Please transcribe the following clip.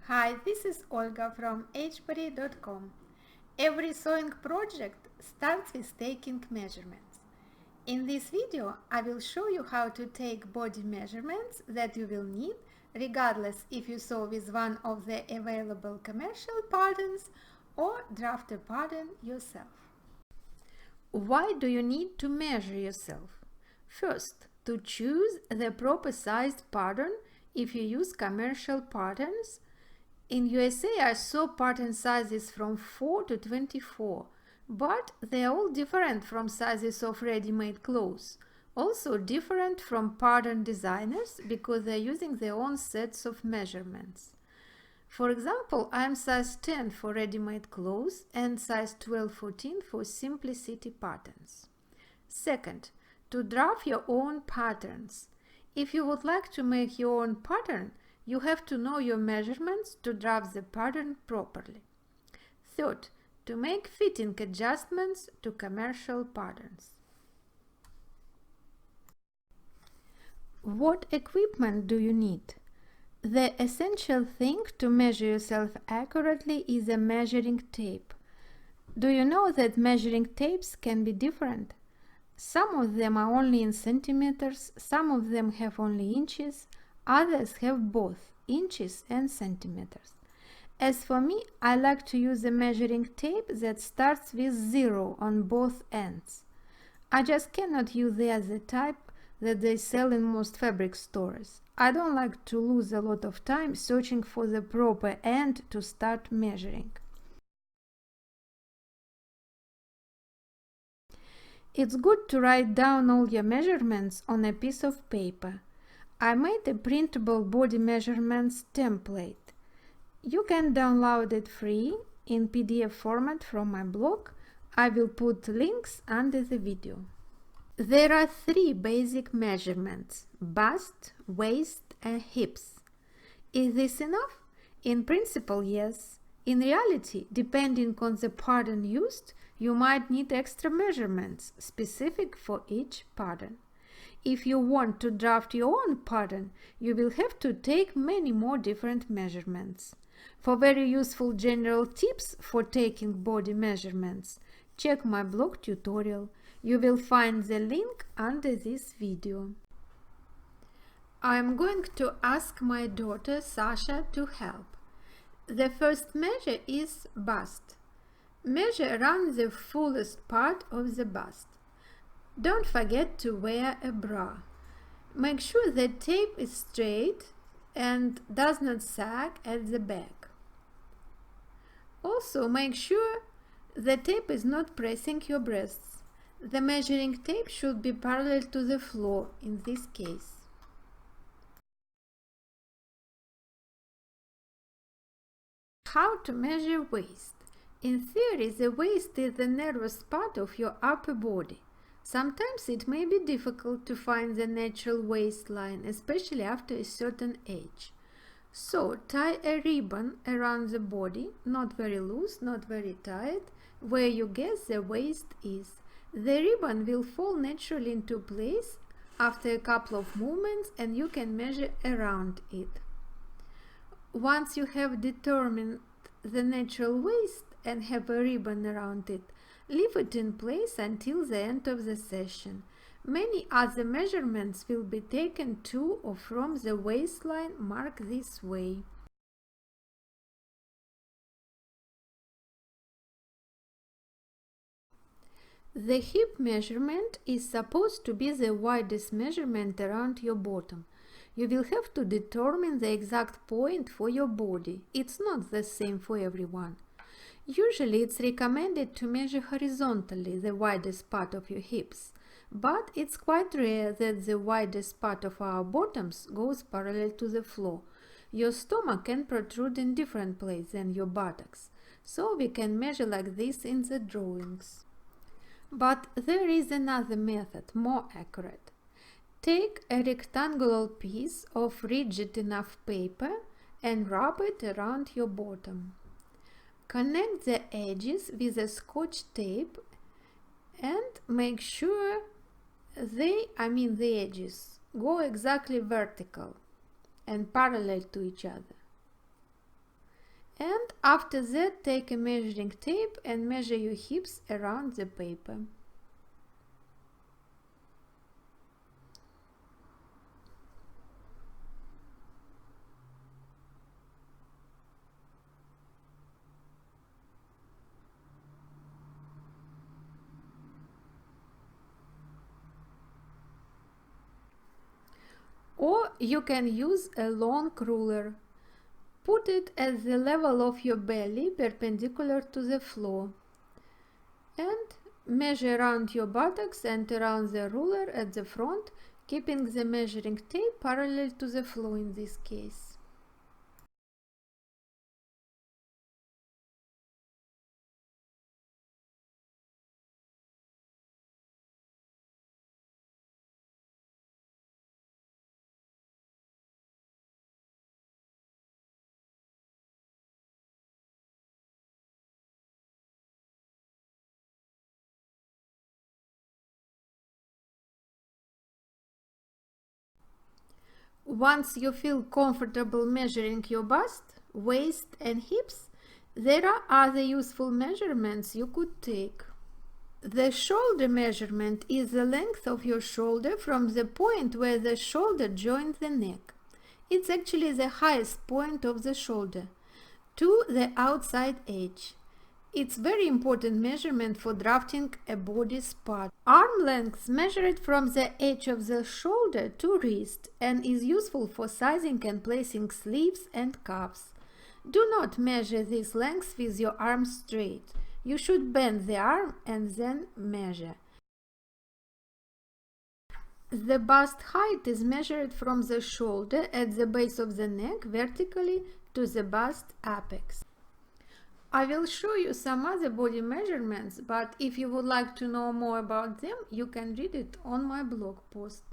Hi, this is Olga from hbody.com. Every sewing project starts with taking measurements. In this video, I will show you how to take body measurements that you will need regardless if you sew with one of the available commercial patterns or draft a pattern yourself. Why do you need to measure yourself? First, to choose the proper sized pattern if you use commercial patterns. In USA, I saw pattern sizes from 4 to 24, but they are all different from sizes of ready-made clothes. Also different from pattern designers because they are using their own sets of measurements. For example, I am size 10 for ready-made clothes and size 12-14 for simplicity patterns. Second, to draft your own patterns. If you would like to make your own pattern, you have to know your measurements to draft the pattern properly. Third, to make fitting adjustments to commercial patterns. What equipment do you need? The essential thing to measure yourself accurately is a measuring tape. Do you know that measuring tapes can be different? Some of them are only in centimeters, some of them have only inches, others have both inches and centimeters. As for me, I like to use a measuring tape that starts with 0 on both ends. I just cannot use the other type that they sell in most fabric stores. I don't like to lose a lot of time searching for the proper end to start measuring. It's good to write down all your measurements on a piece of paper. I made a printable body measurements template. You can download it free in PDF format from my blog. I will put links under the video. There are 3 basic measurements: bust, waist, and hips. Is this enough? In principle, yes. In reality, depending on the pattern used, you might need extra measurements specific for each pattern. If you want to draft your own pattern, you will have to take many more different measurements. For very useful general tips for taking body measurements, check my blog tutorial. You will find the link under this video. I am going to ask my daughter Sasha to help. The first measure is bust. Measure around the fullest part of the bust. Don't forget to wear a bra. Make sure the tape is straight and does not sag at the back. Also, make sure the tape is not pressing your breasts. The measuring tape should be parallel to the floor in this case. How to measure waist? In theory, the waist is the narrowest part of your upper body. Sometimes it may be difficult to find the natural waistline, especially after a certain age. So, tie a ribbon around the body, not very loose, not very tight, where you guess the waist is. The ribbon will fall naturally into place after a couple of movements and you can measure around it. Once you have determined the natural waist and have a ribbon around it, leave it in place until the end of the session. Many other measurements will be taken to or from the waistline marked this way. The hip measurement is supposed to be the widest measurement around your bottom. You will have to determine the exact point for your body. It's not the same for everyone. Usually it's recommended to measure horizontally the widest part of your hips, but it's quite rare that the widest part of our bottoms goes parallel to the floor. Your stomach can protrude in different places than your buttocks, so we can measure like this in the drawings. But there is another method, more accurate. Take a rectangular piece of rigid enough paper and wrap it around your bottom. Connect the edges with a scotch tape and make sure the edges go exactly vertical and parallel to each other. And after that, take a measuring tape and measure your hips around the paper. Or you can use a long ruler. Put it at the level of your belly, perpendicular to the floor. And measure around your buttocks and around the ruler at the front, keeping the measuring tape parallel to the floor in this case. Once you feel comfortable measuring your bust, waist and hips, there are other useful measurements you could take. The shoulder measurement is the length of your shoulder from the point where the shoulder joins the neck. It's actually the highest point of the shoulder, to the outside edge. It's very important measurement for drafting a bodice part. Arm length measured from the edge of the shoulder to wrist and is useful for sizing and placing sleeves and cuffs. Do not measure this length with your arm straight. You should bend the arm and then measure. The bust height is measured from the shoulder at the base of the neck vertically to the bust apex. I will show you some other body measurements, but if you would like to know more about them, you can read it on my blog post.